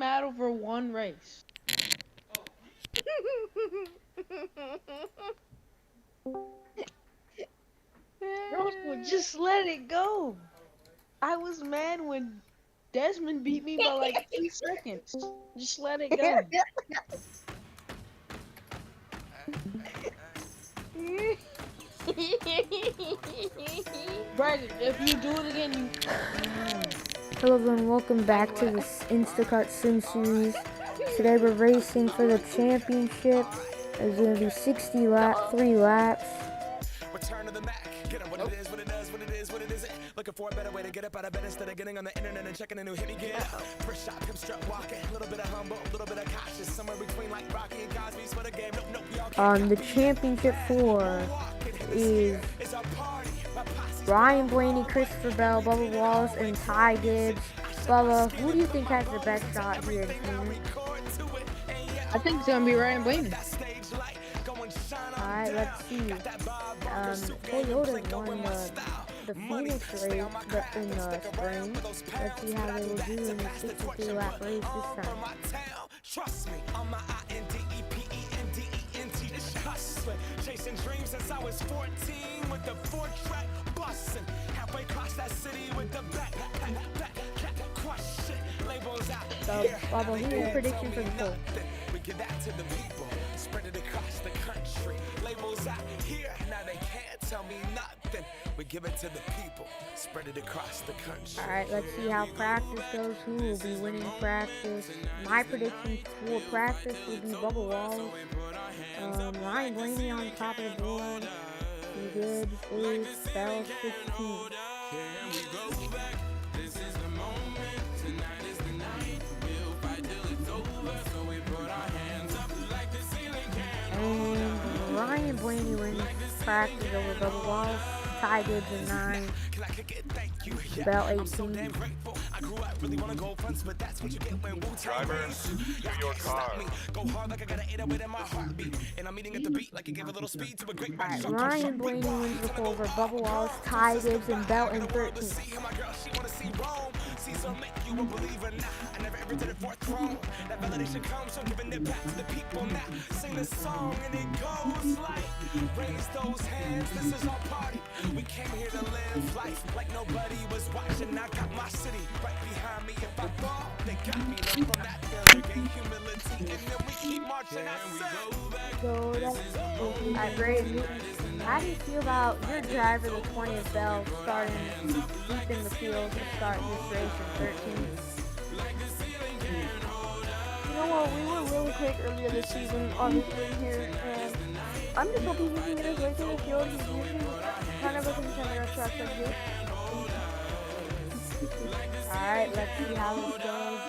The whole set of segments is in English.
mad over one race. Bro, just let it go. I was mad when Desmond beat me by like 2 seconds. Just let it go. Brandon, if you do it again, you. Hello everyone, welcome back to this Instacart Sim Series. Today we're racing for the championship. There's going to be 3 laps. Return to the Mac. Get up what it is, what it does, what it is, what it isn't. Looking for a better way to get up out of bed instead of getting on the internet and checking a new hit me get. First shot, hip strut walking. A little bit of humble, a little bit of cautious. Somewhere between like Rocky and Cosby's for the game. Nope, we all The championship 4 is Ryan Blaney, Christopher Bell, Bubba Wallace, and Ty Gibbs. Bubba, who do you think has the best shot here this morning? I think it's gonna be Ryan Blaney. Alright, let's see. Toyota won the Phoenix race but in the spring. Let's see how they will do in the 63-lap race this time. Trust me, on my INDEPENDENT, it's hustling. Chasing dreams since I was 14 with the 4-track bustin'. Halfway across that city with the back crush it. Labels out. So, Bubba, who's your prediction for the poll? We give that to the people, spread it across the country. Labels out here, now they can't tell me nothing. We give it to the people, spread it across the country. Alright, let's see how practice goes. Who will be winning practice? My prediction for practice will be Bubba Wallace. Ryan Blaney on top of the board. He did 8, Bell 16. And Ryan Blaney wins practice over Bubba Wallace. Ty Gibbs at 9. Bell 18. Drivers, do your car. Alright, Ryan Blaney wins the pole over Bubba Wallace, Ty Gibbs, and Bell in 13. That validation comes from giving it back to the people now. Sing this song and it goes like, raise those hands, this is our party. We came here to live life like nobody was watching. I got my city right behind me. If I fall, they got me. Learn from that failure, gain humility, and then we keep marching. So that's great. How do you feel about your driver, the 20th Bell, starting deep in the field to start this race in 13th? You know what, we were really quick earlier this season, obviously, here, and I'm just hoping he can get his way through the field. He's usually kind of a contender at tracks like this. Alright, let's see how this goes.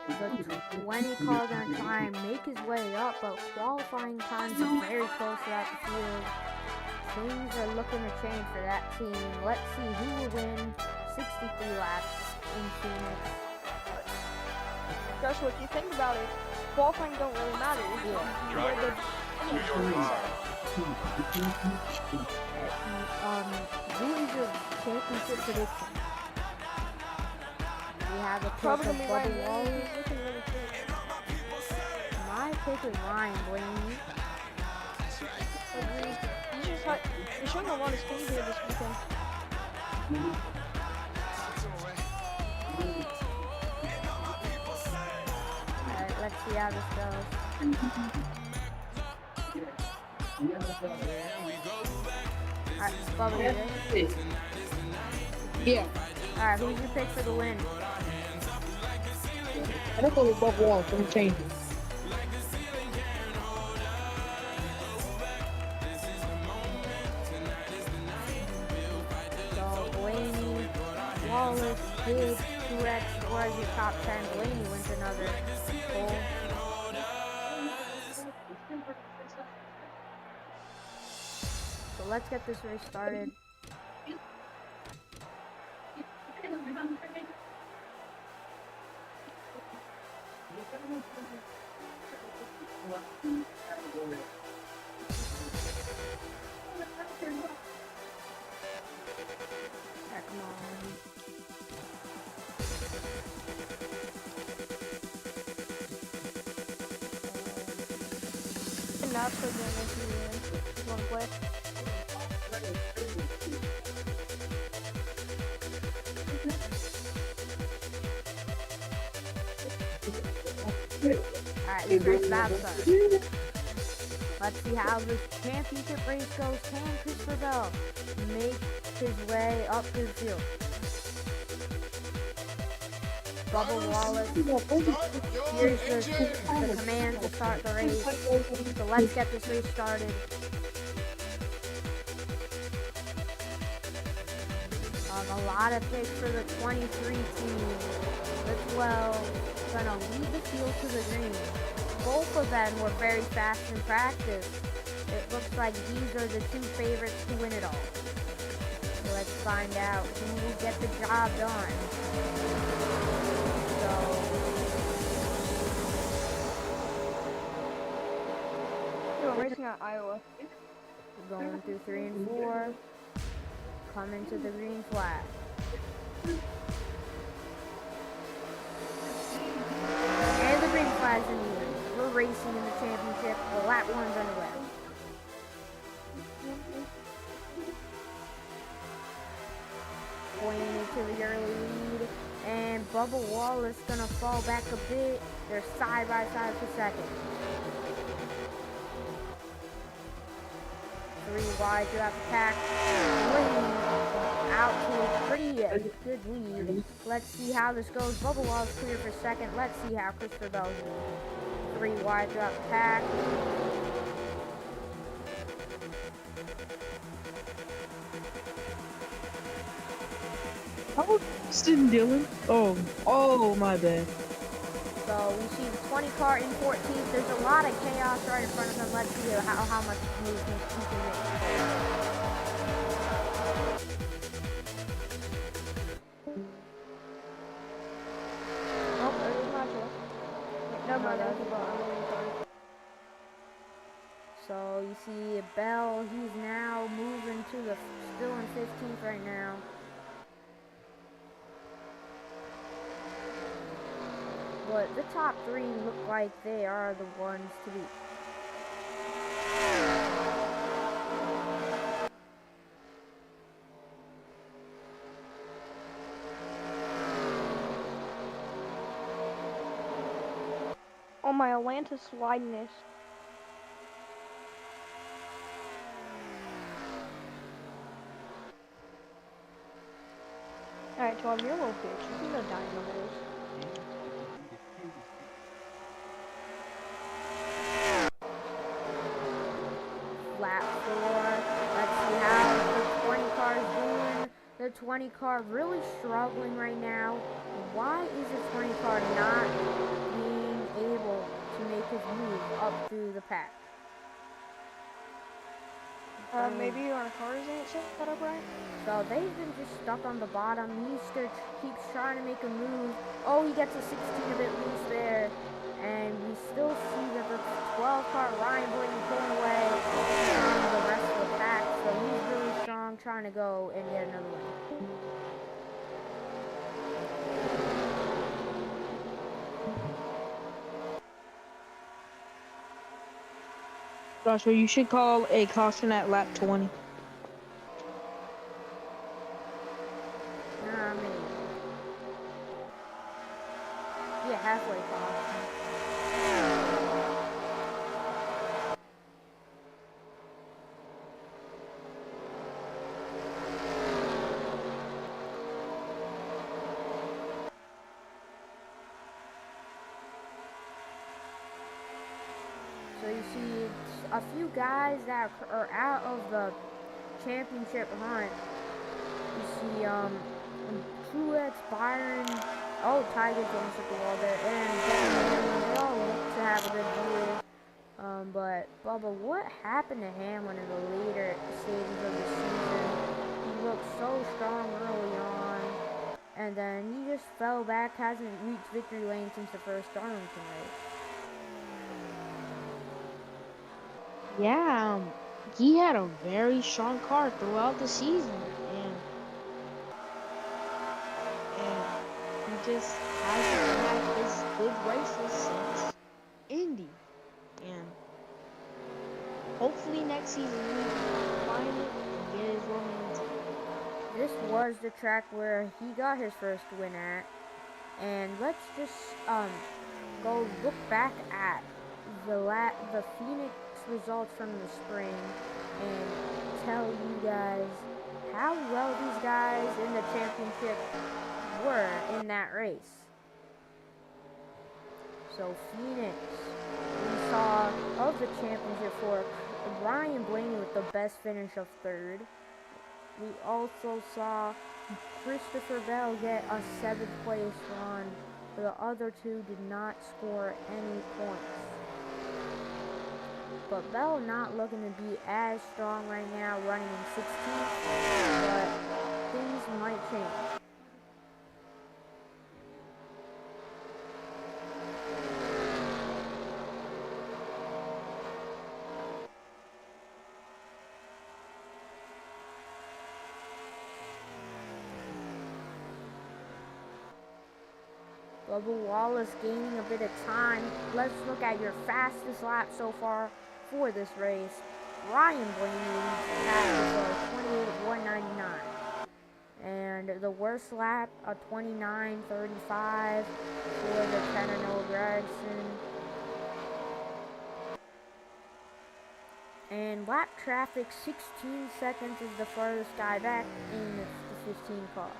The 20 car gonna try and make his way up, but qualifying times are very close throughout the field. Things are looking to change for that team. Let's see who will win 63 laps in Phoenix. Joshua, if you think about it, qualifying don't really matter. Drivers, do your car. Who is your championship prediction? We have a pick Probably of gonna be Bubba Ryan Wallace. Blaney. He's looking really good. My pick is Ryan Blaney. Agreed. He's showing a lot of speed here this weekend. Alright, let's see how this goes. Alright, Bubba, you ready? Yeah. Alright, who's your pick for the win? I don't go with Bubba Wallace. I'm changing. So, Blaney, Wallace, Gibbs, Truex, or as your top 10, Blaney wins another pole. So let's get this race started. Come on. NASCAR game if you want to play. Alright, this race about to start. Let's see how this championship race goes. Can Christopher Bell make his way up to the field? Bubba Wallace, here's the command to start the race. So let's get this race started. A lot of picks for the 23 team. The 12 gonna lead the field to the green. Both of them were very fast in practice. It looks like these are the two favorites to win it all. So let's find out who will get the job done. We're racing at Iowa. We're going through 3 and 4. Coming to the green flag. And the green flag's in the lead. We're racing in the championship. The lap 1's underway. Pointing to the early lead. And Bubba Wallace gonna fall back a bit. They're side by side for second. 3 wide throughout the pack. Out to a pretty good lead. Let's see how this goes. Bubba Wallace clear for second. Let's see how Christopher Bell's doing. 3 wide throughout the pack. How Austin Dillon? Oh, my bad. So we see the 20 car in 14th. There's a lot of chaos right in front of them. Let's see how much movement he can make. So you see Bell, he's now moving to the, still in 15th right now. But the top 3 look like they are the ones to beat. Oh, my Atlantis wideness. Alright, Tom, you're a little bitch. You can go die in the holes. Lap 4. Let's see how the 20 car is doing. The 20 car really struggling right now. Why is the 20 car not being able to make his move up through the pack? Maybe our car isn't set up right? So they've been just stuck on the bottom. He still keeps trying to make a move. Oh, he gets a 16 a bit loose there. And we still see that the 12 car Ryan Blaney pulling away from the rest of the pack. So he's really strong, trying to go and get another win. Joshua, you should call a caution at lap 20. Maybe. Yeah, halfway caution. So you see a few guys that are out of the championship hunt. You see Truex, Byron, oh, Tiger's almost at the wall there, and they all look to have a good year. But Bubba, what happened to Hamlin in the later stages of the season? He looked so strong early on, and then he just fell back, hasn't reached victory lane since the first Darlington race. Yeah, he had a very strong car throughout the season, and he just hasn't had his good races since Indy. And hopefully next season he can find it and get his romantic. This was the track where he got his first win at. And let's just go look back at the Phoenix results from the spring and tell you guys how well these guys in the championship were in that race. So Phoenix, we saw of the championship for Ryan Blaney with the best finish of third. We also saw Christopher Bell get a 7th place run. The other two did not score any points. But Bell not looking to be as strong right now, running in 16th, but things might change. Bubba Wallace gaining a bit of time. Let's look at your fastest lap so far for this race. Ryan Blaney leads for 28.199. And the worst lap, a 29.35 for the Tanner Noah Gregson. And lap traffic, 16 seconds is the furthest guy back in the 15 car.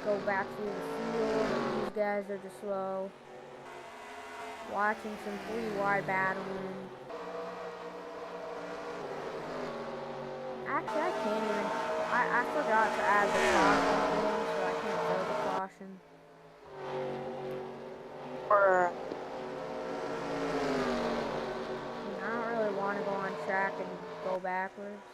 Go back through the field. These guys are just slow. Watching some 3 wide battling. Actually, I can't even. I forgot to add the caution thing, so I can't throw the caution. I don't really want to go on track and go backwards.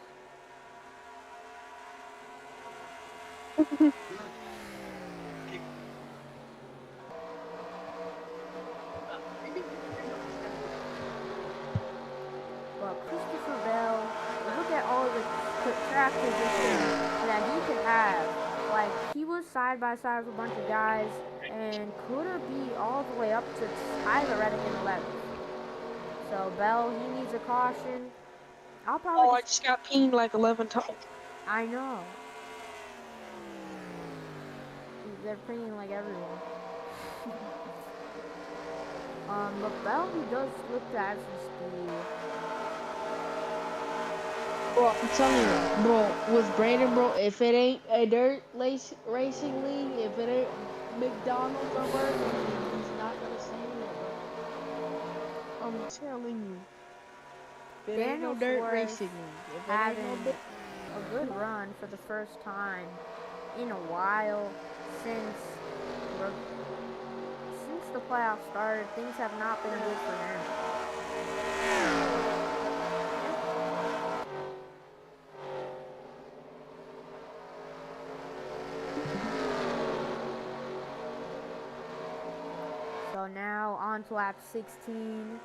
But Christopher Bell, look at all the track positions that he could have. Like, he was side by side with a bunch of guys and could be all the way up to Tyler Reddick in 11th. So Bell, he needs a caution. I'll probably. Oh, I just got pinged like 11 times. I know. They're pinging like everyone. But Bell, he does look to have some speed. Bro, I'm telling you, bro, with Brandon, bro, if it ain't a dirt racing league, if it ain't McDonald's or Burger King, he's not gonna see it, bro. I'm telling you. If it ain't no dirt racing league, if it ain't having no dirt, a good run for the first time in a while since the playoffs started. Things have not been good for him. So now on to lap 16.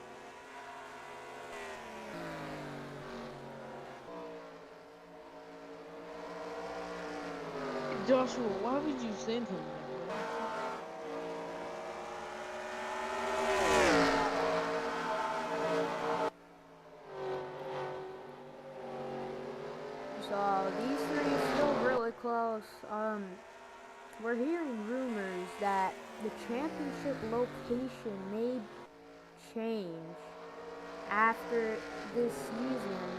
Joshua, why would you send him? So these three are still really close. We're hearing rumors that the championship location may change after this season,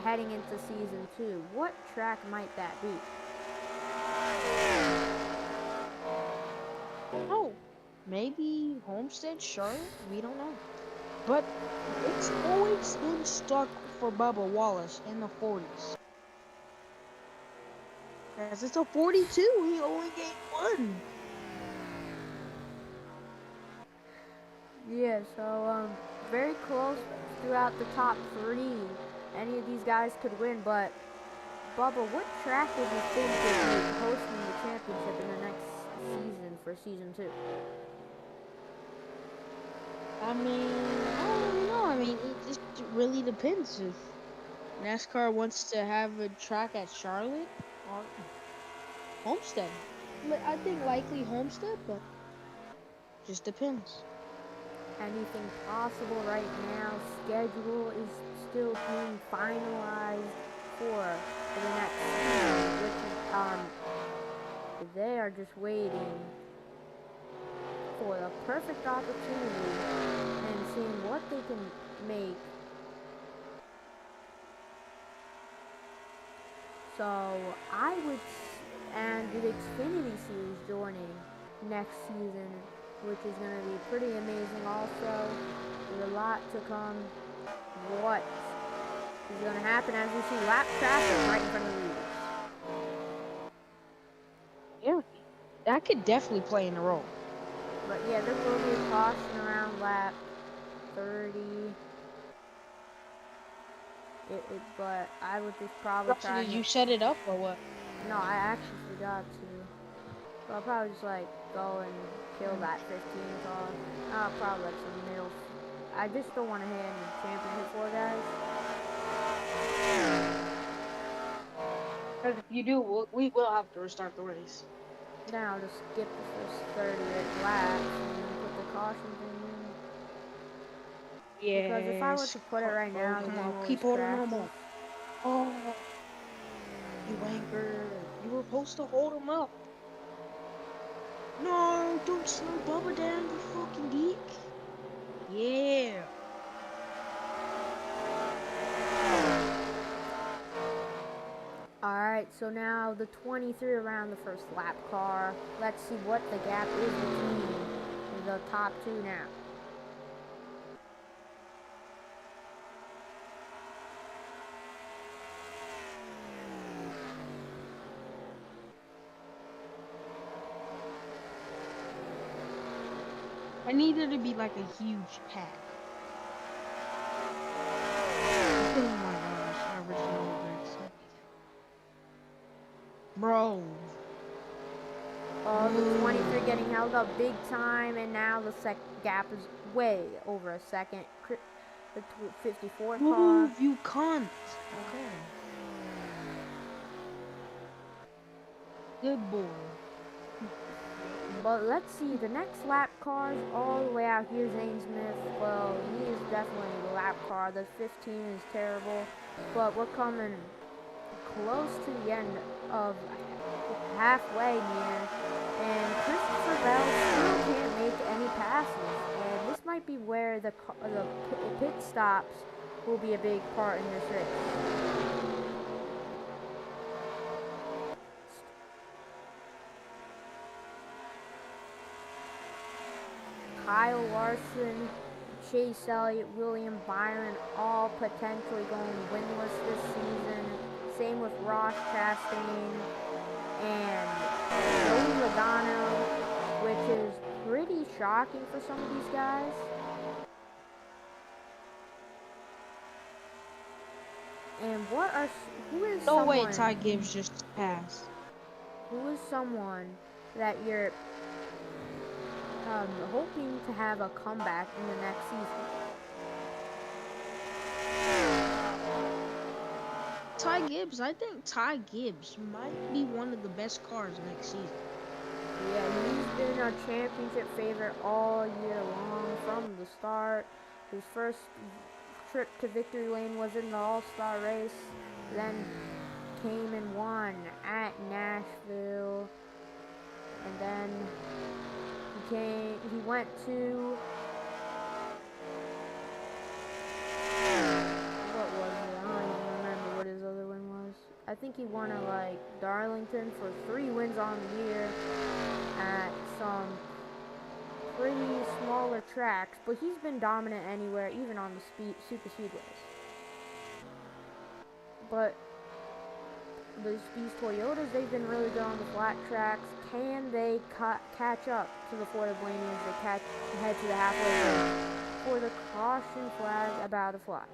heading into season 2. What track might that be? Oh, maybe Homestead, Charlotte? We don't know. But it's always been stuck for Bubba Wallace in the 40s. As it's a 42, he only gained 1. Yeah, so very close throughout the top 3. Any of these guys could win, but Bubba, what track would you think would be hosting the championship in the next season for season 2? I mean, I don't know. I mean, it just really depends if NASCAR wants to have a track at Charlotte or Homestead. I think likely Homestead, but just depends. anything possible right now. Schedule is still being finalized for the next season, which is, they are just waiting for the perfect opportunity and seeing what they can make. So I would, and the Xfinity Series joining next season, which is going to be pretty amazing also. There's a lot to come. What is going to happen as we see lap traffic right in front of the leaders? Yeah, that could definitely play in the role. But yeah, there will be a caution around lap 30. But I would just probably So try did and you set it up or what? no, I actually forgot to. So I'll probably just like go and kill that 15 car. I'll probably like some middle. I just don't want to hit any championship for guys. Because if you do, we will have to restart the race. Then I'll just skip the first 30 laps and then put the caution thing in. Because if I were Yes. to put it right now, the Come game on, always keep holding crashes. them up. Oh, you wanker. You were supposed to hold him up. No, don't slow Bubba down, you fucking geek. Yeah. Alright, so now the 23 around the first lap car. Let's see what the gap is between the top two now. I needed to be like a huge pack. Oh my gosh, I was so excited. Bro. The 23 getting held up big time, and now the gap is way over a second. The 54 car. Move, you cunt. Okay. Good boy. But let's see, the next lap car is all the way out here, Zane Smith. Well, he is definitely the lap car. The 15 is terrible, but we're coming close to the end of halfway near, and Christopher Bell still can't make any passes, and this might be where the pit stops will be a big part in this race. Kyle Larson, Chase Elliott, William Byron, all potentially going winless this season. Same with Ross Chastain and Joey Logano, which is pretty shocking for some of these guys. And who is No someone? way Ty Gibbs just passed. Who is someone that you're hoping to have a comeback in the next season? Ty Gibbs, I think Ty Gibbs might be one of the best cars next season. Yeah, he's been our championship favorite all year long from the start. His first trip to victory lane was in the All-Star race, then came and won at Nashville, and then he went to, what was it? I don't even remember what his other win was. I think he won at like Darlington for 3 wins on the year at some pretty smaller tracks, but he's been dominant anywhere, even on the super speedways. But these Toyotas, they've been really good on the flat tracks. Can they catch up to the Florida Blaney as they head to the halfway point for the caution flag about to fly?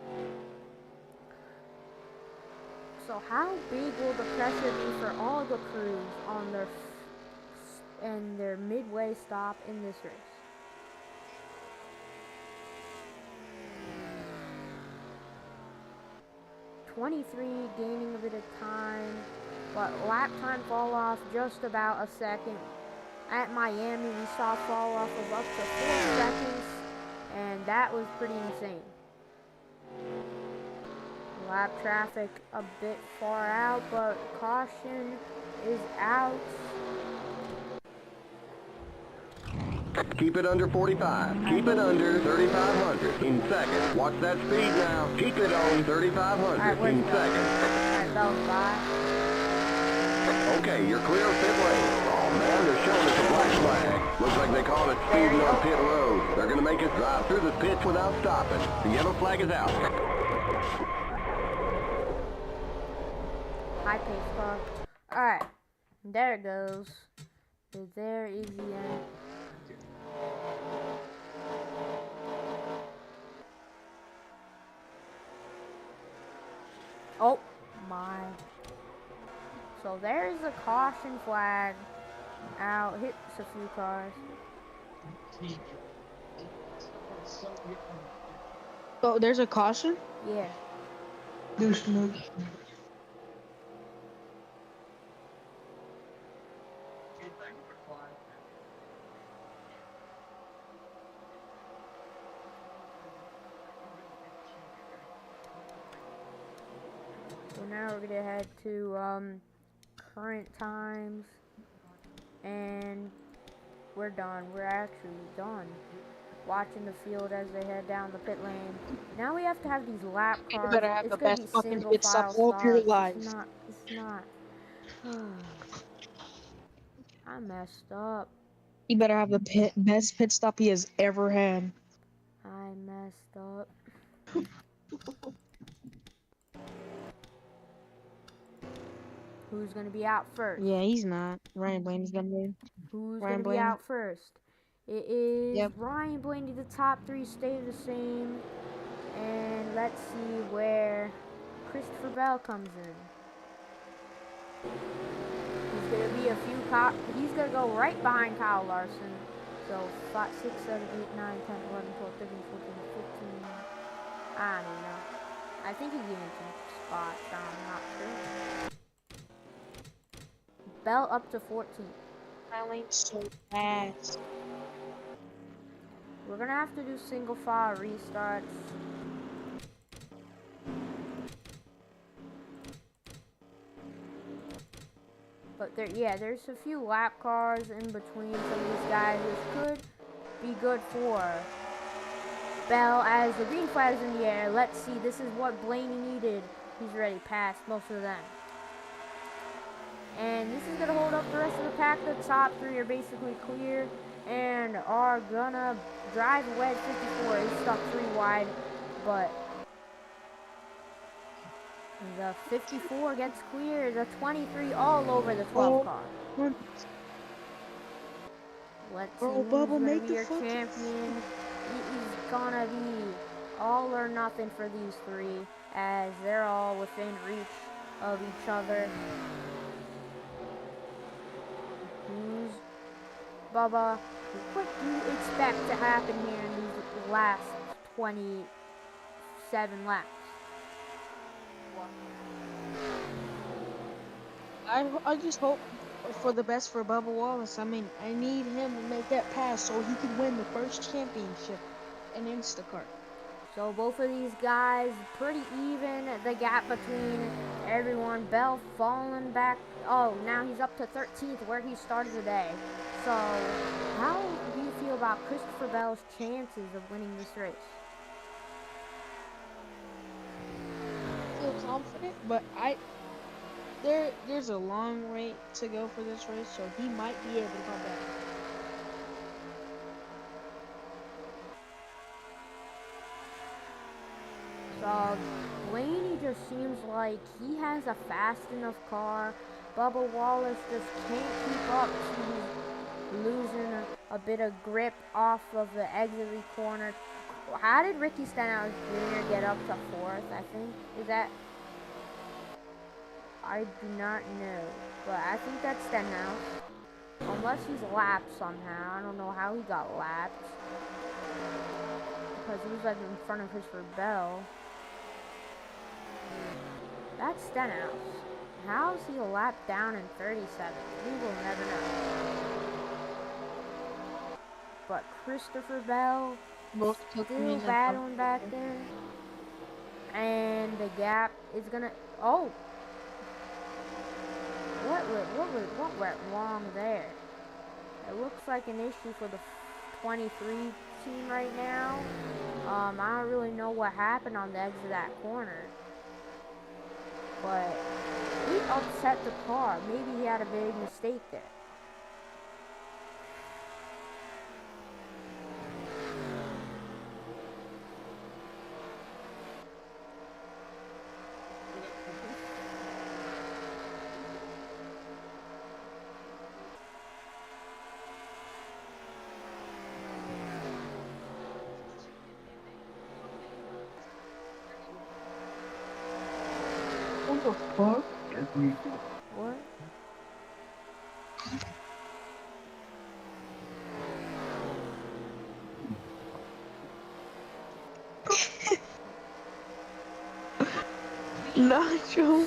So how big will the pressure be for all the crews on their midway stop in this race? '23 gaining a bit of time, but lap time fall off just about a second. At Miami, we saw fall off of up to 4 seconds, and that was pretty insane. Lap traffic a bit far out, but caution is out. Keep it under 45. Keep it under 3,500 in seconds. Watch that speed now. Keep it on 3,500 in seconds. Alright, Bell's by. Okay, you're clear of pit lane. Oh man, they're showing us a black flag. Looks like they call it speeding on pit road. They're gonna make us drive through the pits without stopping. The yellow flag is out. High pace car. Alright, there it goes. There is the end. Oh my. So there's a caution flag out. Hits a few cars. Oh, there's a caution? Yeah. So now we're gonna head to current times, and we're done. We're actually done watching the field as they head down the pit lane. Now we have to have these lap cars. better have It's the gonna best be fucking single pit stop file of your stops. life. It's not. I messed up. He better have the best pit stop he has ever had. I messed up. Who's gonna be out first? Yeah, he's not. Ryan Blaney's gonna be. Who's Ryan gonna be Blaney. out first? It is Yep. Ryan Blaney. The top three stay the same. And let's see where Christopher Bell comes in. He's gonna be he's gonna go right behind Kyle Larson. So 5, 6, 7, 8, 9, 10, 11, 12, 13, 14, 15. I don't know. I think he's getting some spots. I'm not sure. Bell up to 14. My lane's so fast. We're gonna have to do single file restarts. But there's a few lap cars in between some of these guys, which could be good for Bell as the green flag is in the air. Let's see, this is what Blaney needed. He's already passed most of them. And this is gonna hold up the rest of the pack. The top three are basically clear and are gonna drive away at 54. He's stuck 3 wide, but the 54 gets clear. The 23 all over the 12 car. Let's see who's gonna be your champion. He's gonna be all or nothing for these three, as they're all within reach of each other. Who's Bubba? What do you expect to happen here in these last 27 laps? I just hope for the best for Bubba Wallace. I mean, I need him to make that pass so he can win the first championship in Instacart. So both of these guys pretty even. The gap between everyone. Bell falling back. Oh, now he's up to 13th where he started today. So how do you feel about Christopher Bell's chances of winning this race? I feel confident, but there's a long way to go for this race, so he might be able to come back. So Blaney just seems like he has a fast enough car. Bubba Wallace just can't keep up. He's losing a bit of grip off of the exit corner. How did Ricky Stenhouse Jr. get up to 4th, I think? Is that... I do not know, but I think that's Stenhouse. Unless he's lapped somehow. I don't know how he got lapped. Because he was like in front of Christopher Bell. That's Stenhouse. How is he a lap down in 37? We will never know. But Christopher Bell Both took me Still in the top. battling back there. And the gap is gonna. Oh, what went wrong there? It looks like an issue for the 23 team right now. I don't really know what happened on the edge of that corner, but he upset the car. Maybe he had a big mistake there. What the fuck? What? Nacho.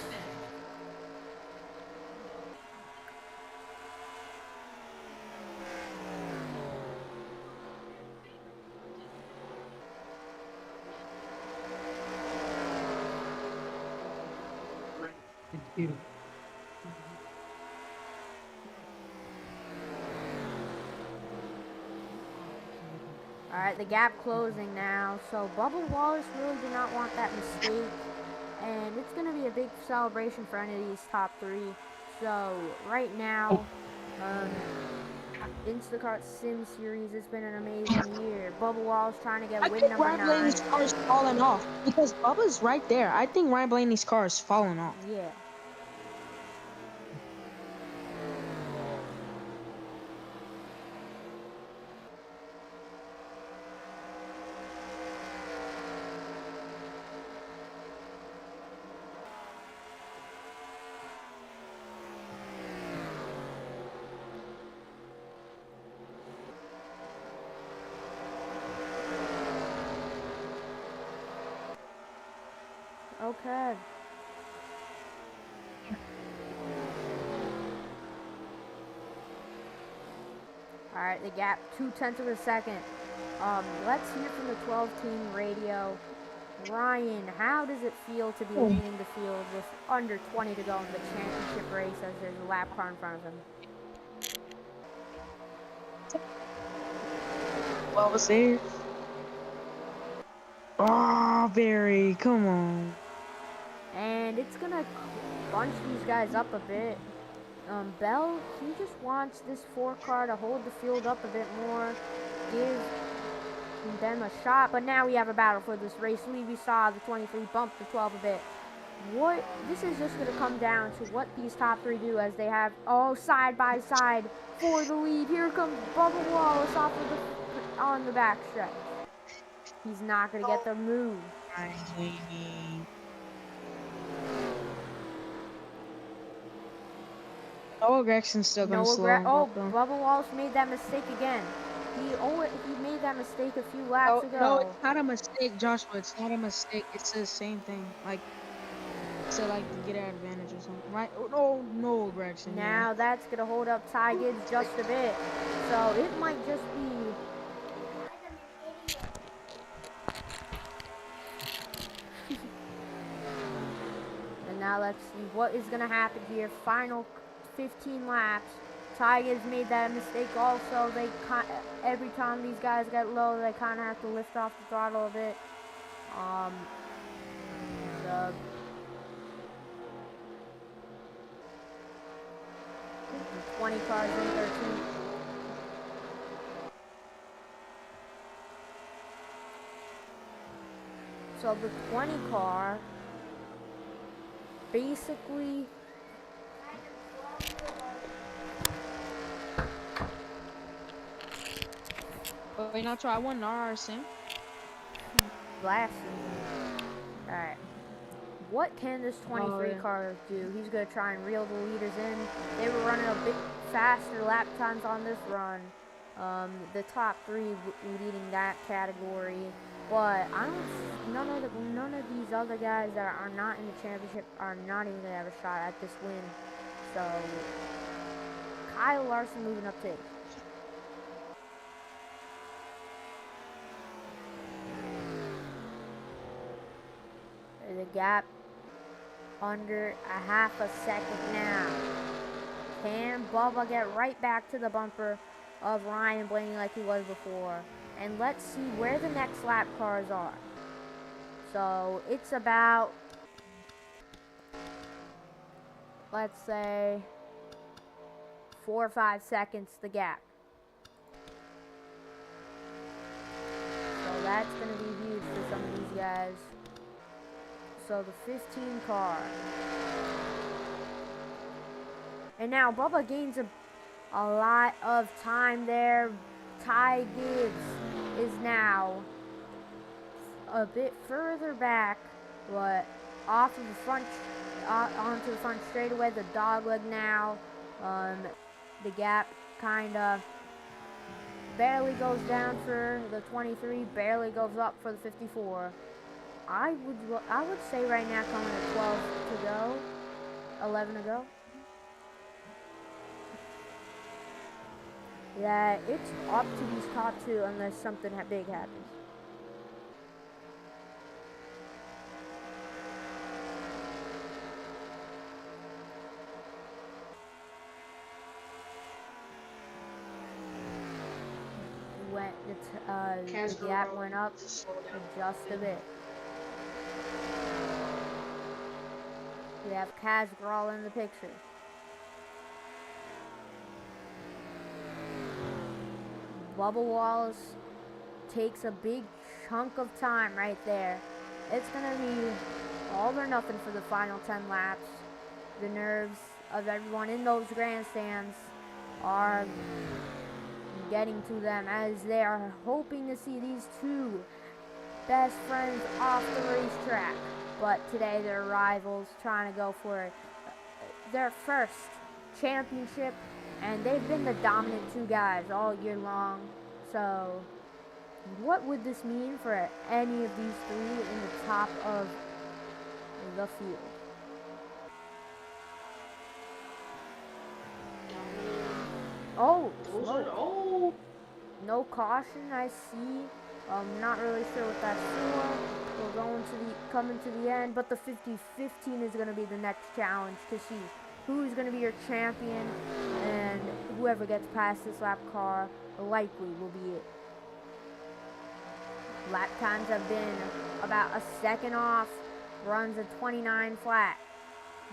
Alright, the gap closing now. So Bubba Wallace really did not want that mistake. And it's going to be a big celebration for any of these top three. So right now, Instacart Sim Series, it's been an amazing year. Bubba Wallace trying to get I win think number Ryan 9. Blaney's car is falling off because Bubba's right there. I think Ryan Blaney's car is falling off. Yeah. Okay. Alright, the gap 0.2 of a second. Let's hear from the 12 team radio. Ryan, how does it feel to be leading the field with under 20 to go in the championship race as there's a lap car in front of him? What was there? Oh, Barry, come on. And it's gonna bunch these guys up a bit. Bell, he just wants this 4 car to hold the field up a bit more, give them a shot. But now we have a battle for this race. We saw the 23 bump the 12 a bit. This is just going to come down to what these top 3 do as they have all side by side for the lead. Here comes Bubba Wallace off of on the back stretch. He's not going to get the move. Noah Gregson's still gonna slow him up, though. Bubba Wallace made that mistake again. He made that mistake a few laps ago. No, it's not a mistake, Joshua. It's not a mistake. It's the same thing. Like, to get an advantage or something, right? Oh, no, Gregson. Now that's gonna hold up Ty Gibbs just a bit. So it might just be. And now let's see what is gonna happen here. Final 15 laps. Ty Gibbs made that mistake also. Every time these guys get low, they kind of have to lift off the throttle a bit. The 20 cars in 13. So the 20 car basically Wait, not try. I won an RRSM. last season. Alright. What can this 23 car do? He's going to try and reel the leaders in. They were running a bit faster lap times on this run. The top 3 leading that category. But none of these other guys that are not in the championship are not even going to have a shot at this win. So, Kyle Larson moving up to 8th. gap under a half a second now. Can Bubba get right back to the bumper of Ryan Blaney like he was before? And let's see where the next lap cars are. So it's about, let's say, 4 or 5 seconds the gap. So that's going to be huge for some of these guys. So the 15 car. And now Bubba gains a lot of time there. Ty Gibbs is now a bit further back, but off of the front, onto the front straightaway, the dogleg now. The gap kind of barely goes down for the 23, barely goes up for the 54. I would say right now, coming at 12 to go, 11 to go, that it's up to these top two unless something big happens. The gap went up just a bit. We have Casgrall in the picture. Bubba Wallace takes a big chunk of time right there. It's going to be all or nothing for the final 10 laps. The nerves of everyone in those grandstands are getting to them as they are hoping to see these two best friends off the racetrack. But today they're rivals trying to go for their first championship, and they've been the dominant two guys all year long. So what would this mean for any of these three in the top of the field? Oh, slow. No caution, I see. Not really sure what that's for. We're coming to the end, but the 50-15 is going to be the next challenge to see who's going to be your champion, and whoever gets past this lap car likely will be it. Lap times have been about a second off, runs a 29 flat,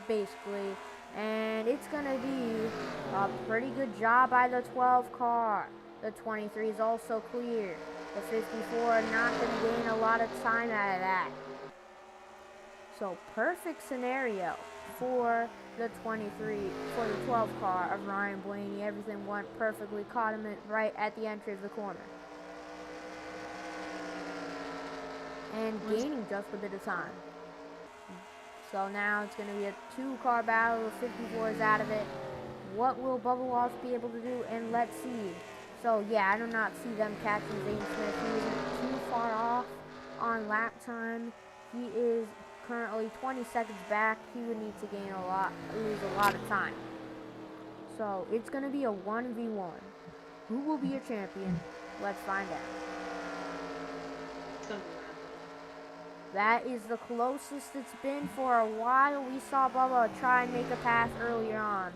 basically. And it's going to be a pretty good job by the 12 car. The 23 is also clear. The 54 not going to gain a lot of time out of that. So perfect scenario for the 23, for the 12 car of Ryan Blaney. Everything went perfectly, caught him right at the entry of the corner. And gaining just a bit of time. So now it's going to be a 2-car battle. 54 is out of it. What will Bubba Wallace be able to do? And let's see. So yeah, I do not see them catching Zane Smith. He isn't too far off on lap time. He is currently 20 seconds back. He would need to lose a lot of time. So it's going to be a 1v1. Who will be your champion? Let's find out. That is the closest it's been for a while. We saw Bubba try and make a pass earlier on,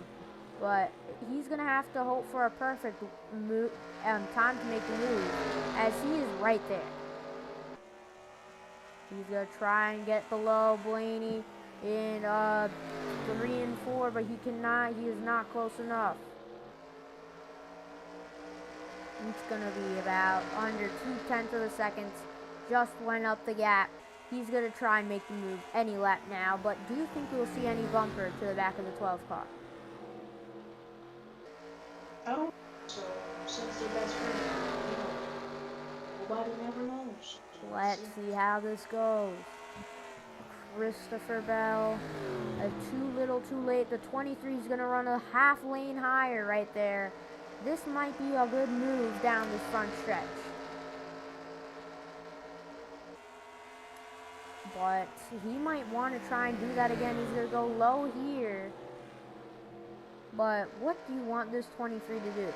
but he's going to have to hope for a perfect time to make the move, as he is right there. He's going to try and get below Blaney in 3 and 4, but he cannot. He is not close enough. It's going to be about under 0.2 of a second. Just went up the gap. He's going to try and make the move any lap now, but do you think we'll see any bumper to the back of the 12 car? I don't. So, since they're best friends, nobody never knows. Let's see how this goes. Christopher Bell, too little, too late. The 23 is going to run a half lane higher right there. This might be a good move down this front stretch. But he might want to try and do that again. He's going to go low here. But what do you want this 23 to do?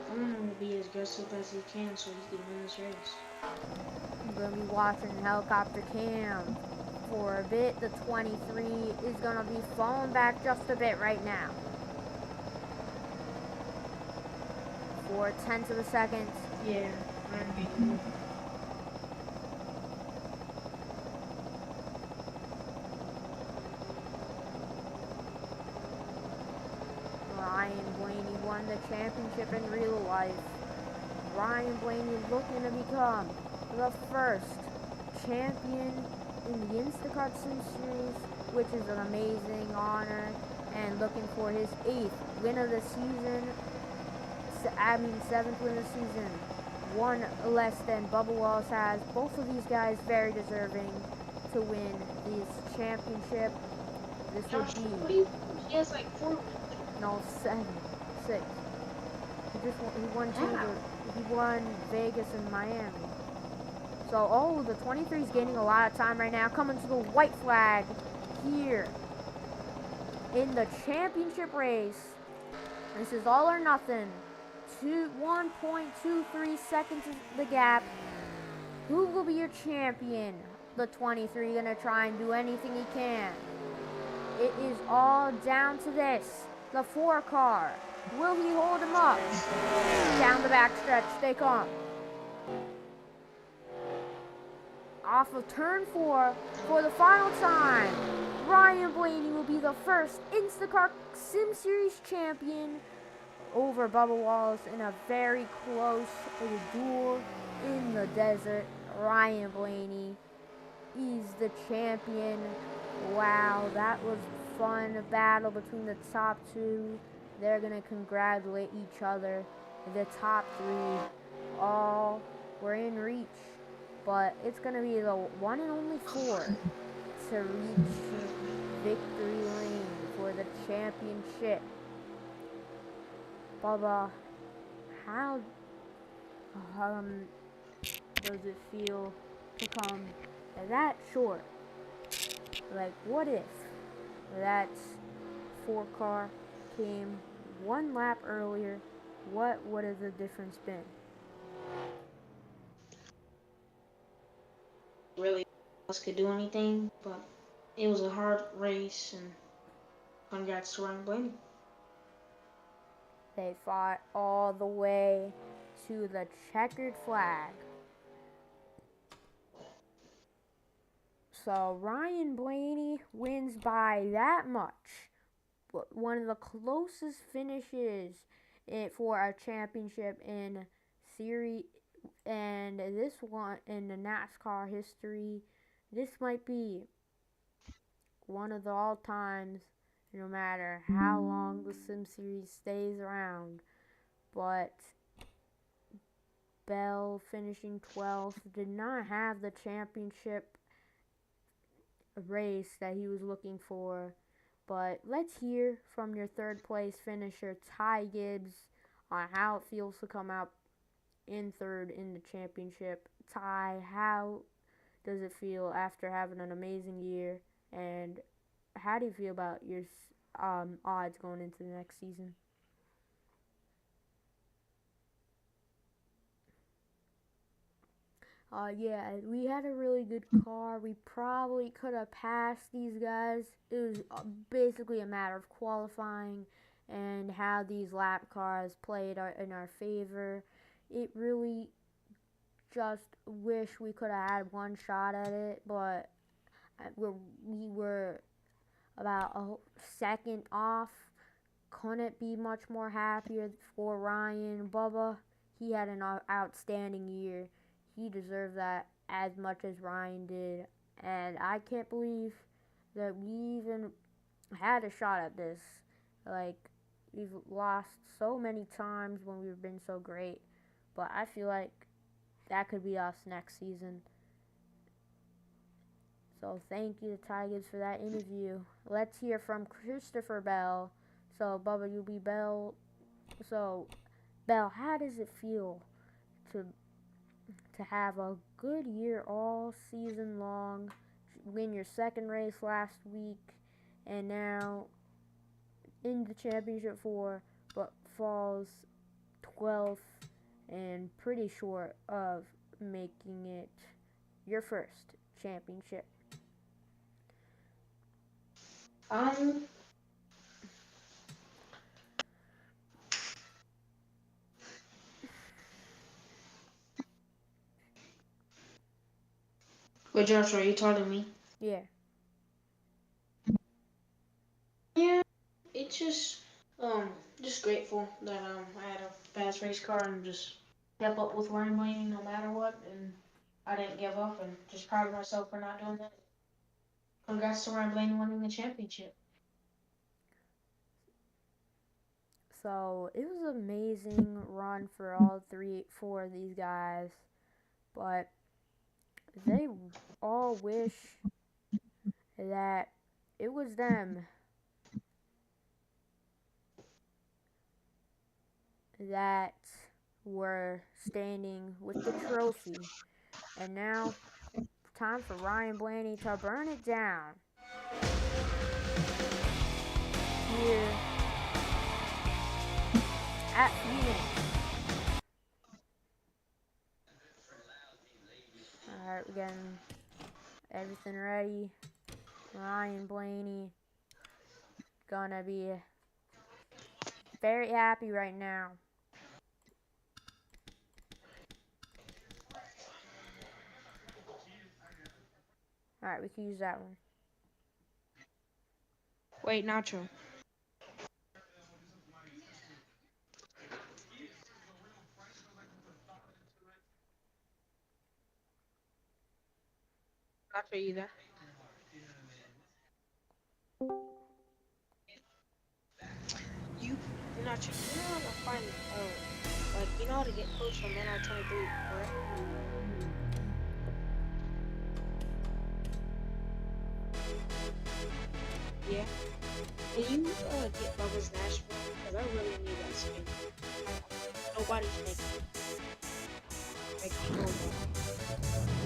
I want him to be as aggressive as he can so he can win this race. I'm going to be watching helicopter cam for a bit. The 23 is going to be falling back just a bit right now. For 1/10 of a second. Yeah. Ryan Blaney won the championship in real life. Ryan Blaney looking to become the first champion in the Instacart Sim Series, which is an amazing honor, and looking for his 8th win of the season. 7th win of the season. One less than Bubba Wallace has. Both of these guys very deserving to win this championship. This would be... He has like 4. No, 7. 6. He won 2. He won Vegas and Miami. So, the 23 is gaining a lot of time right now. Coming to the white flag here in the championship race. This is all or nothing. 1.23 seconds is the gap. Who will be your champion? The 23 gonna try and do anything he can. It is all down to this. The 4 car. Will he hold him up? Down the backstretch they come. Off of turn 4 for the final time. Ryan Blaney will be the first Instacart Sim Series champion over Bubba Wallace in a very close duel in the desert. Ryan Blaney is the champion. Wow, that was fun battle between the top 2. They're gonna congratulate each other. The top 3 all were in reach, but it's gonna be the one and only 4 to reach victory lane for the championship. Bubba, how does it feel to come that short? Like, what if that 4 car came 1 lap earlier? What would have the difference been? Really else could do anything, but it was a hard race, and congrats to Ryan Blaney. They fought all the way to the checkered flag. So Ryan Blaney wins by that much. One of the closest finishes for a championship in series, and this one in the NASCAR history. This might be one of the all-times, no matter how long the Sim Series stays around. But Bell finishing 12th did not have the championship race that he was looking for. But let's hear from your 3rd place finisher, Ty Gibbs, on how it feels to come out in 3rd in the championship. Ty, how does it feel after having an amazing year, and how do you feel about your odds going into the next season? Yeah, we had a really good car. We probably could have passed these guys. It was basically a matter of qualifying and how these lap cars played in our favor. It really just wish we could have had one shot at it, but we were about a second off. Couldn't be much more happier for Ryan. Bubba, he had an outstanding year. He deserved that as much as Ryan did, and I can't believe that we even had a shot at this. Like, we've lost so many times when we've been so great, but I feel like that could be us next season. So thank you to Tigers for that interview. Let's hear from Christopher Bell. So Bubba, you'll be Bell. So Bell, how does it feel to have a good year all season long, win your 2nd race last week, and now in the championship 4, but falls 12th and pretty short of making it your first championship? Um, wait, Joshua, are you talking to me? Yeah. Yeah, it's just grateful that I had a fast race car and just kept up with Ryan Blaney no matter what, and I didn't give up, and just proud of myself for not doing that. Congrats to Ryan Blaney winning the championship. So it was an amazing run for all four of these guys, but they all wish that it was them that were standing with the trophy. And now, time for Ryan Blaney to burn it down here at Phoenix. Alright, we're getting everything ready. Ryan Blaney gonna be very happy right now. Alright, we can use that one. Wait, Nacho. Nacho, you there? Nacho, you know how to find like you know how to get codes from NR23, correct? Yeah. Can you get Bubba's Nashville? Because I really need that skin. Nobody's making it. Like, nobody.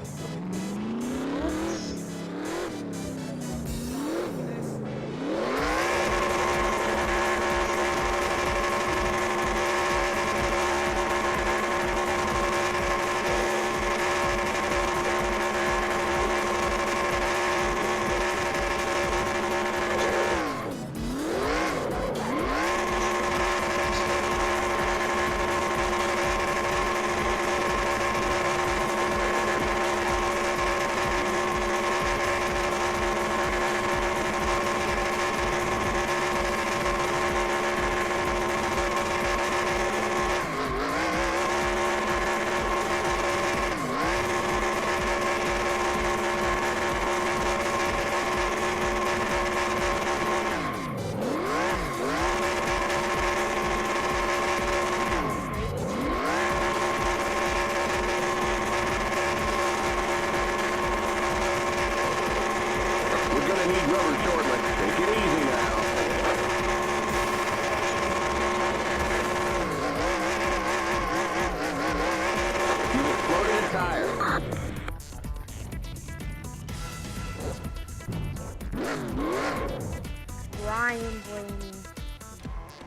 Ryan Blaney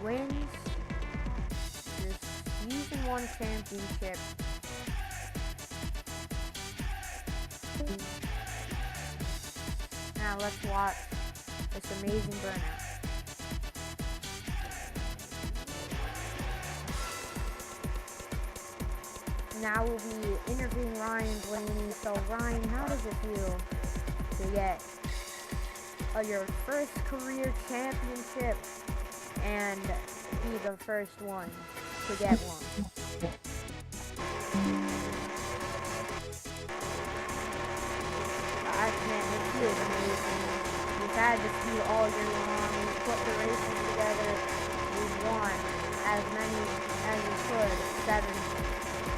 wins this Season 1 championship. Now let's watch this amazing burnout. Now we'll be interviewing Ryan Blaney. So Ryan, how does it feel to get your first career championship and be the first one to get one? It feels amazing. We've had this speed all year long. We've put the races together. We've won as many as we could, 7.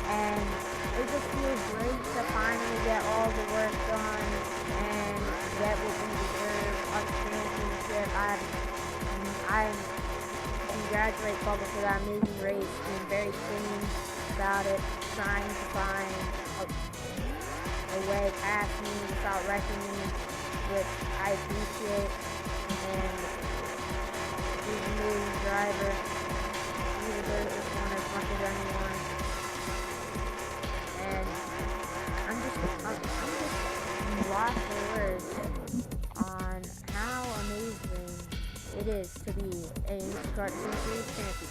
And it just feels great to finally get all the work done and get what we deserve, a championship. I congratulate Bubba for that amazing race, being very clean about it, trying to find a way past me without wrecking me, which I appreciate. And he's an amazing driver. He deserves this one as much as anyone. And Instacart Sim Series champion.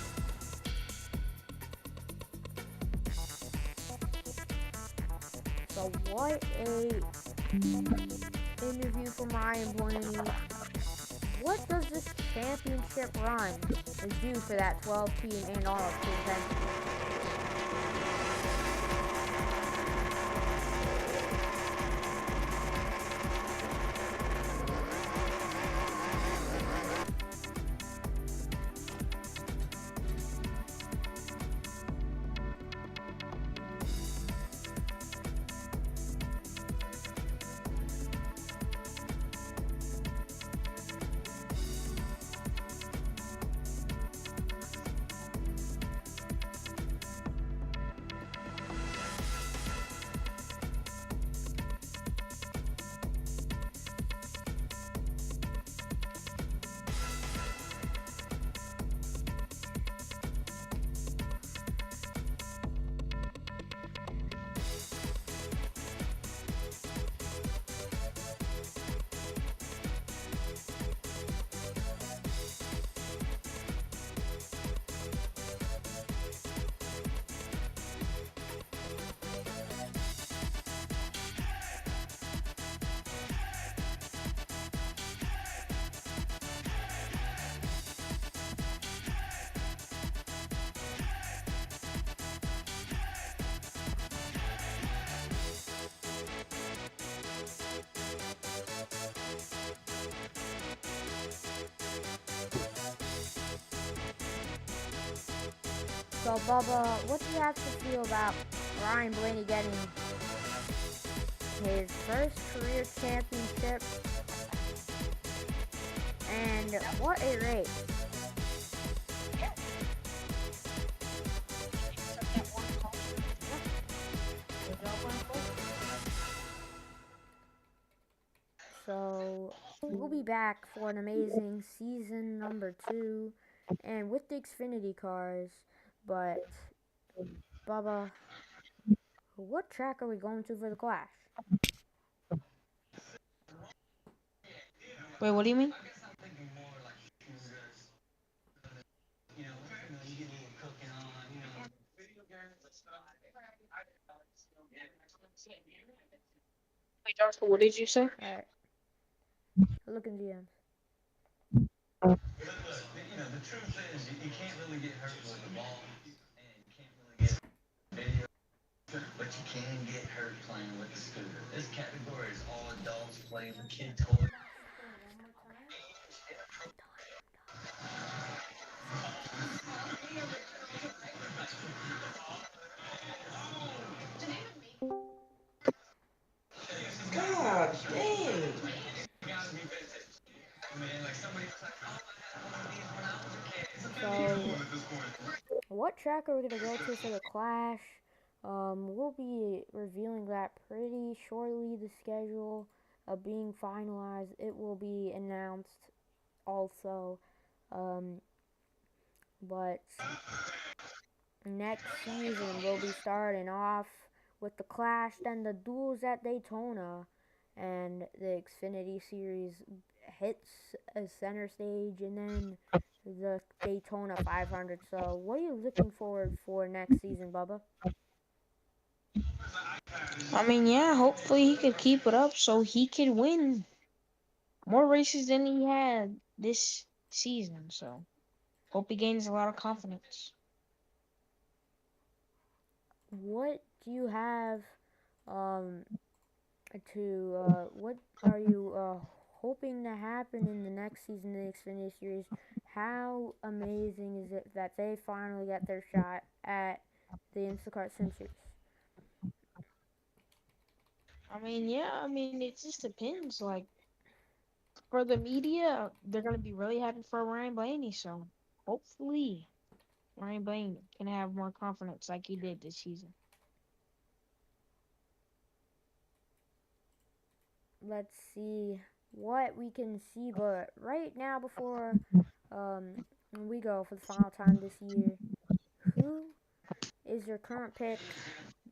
So what a interview from Ryan Blaney. What does this championship run do for that 12 team and all of Team Penske? So Bubba, what do you have to feel about Ryan Blaney getting his first career championship? And what a race. So we'll be back for an amazing season number 2 and with the Xfinity cars. But Bubba, what track are we going to for the Clash? Wait, what do you mean? Wait, Joshua, what did you say? Alright, look in DMs. God dang. So what track are we gonna go to for the Clash? We'll be revealing that pretty shortly. The schedule being finalized. It will be announced also. Um, but next season we'll be starting off with the Clash, then the duels at Daytona, and the Xfinity Series hits a center stage, and then the Daytona 500. So, what are you looking forward for next season, Bubba? I mean, yeah, hopefully he could keep it up so he could win more races than he had this season. So, hope he gains a lot of confidence. What do you have um, what are you hoping to happen in the next season of the Xfinity Series? How amazing is it that they finally get their shot at the Instacart Sim Series? I mean, yeah, I mean, it just depends. Like, for the media, they're going to be really happy for Ryan Blaney. So, hopefully, Ryan Blaney can have more confidence like he did this season. Let's see what we can see, but right now, before we go for the final time this year, who is your current pick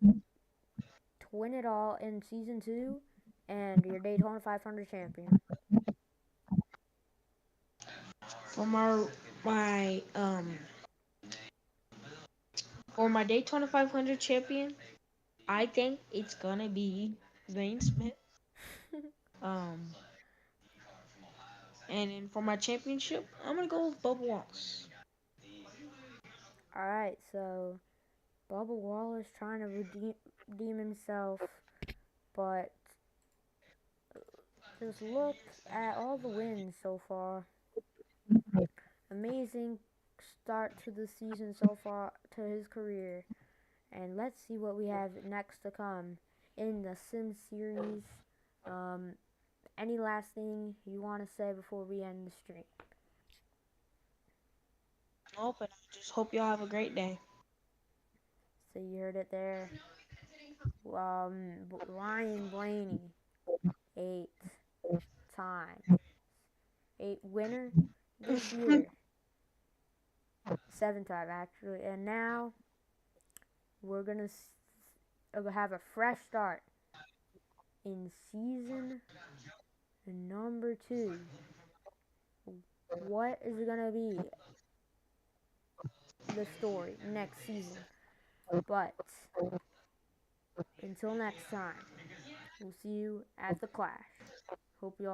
to win it all in season 2 and your Daytona 500 champion? From our my for my Daytona 500 champion, I think it's gonna be Zane Smith. Um, and then for my championship, I'm gonna go with Bubba Wallace. Alright, so Bubba Wallace trying to redeem himself, but just look at all the wins so far. Amazing start to the season so far to his career. And let's see what we have next to come in the Sim series. Um, any last thing you want to say before we end the stream? Nope, and I just hope y'all have a great day. So you heard it there. Ryan Blaney, 8 times, 8 winner this year, 7 time actually, and now we're gonna have a fresh start in season number 2. What is gonna be the story next season? But until next time, we'll see you at the Clash. Hope you all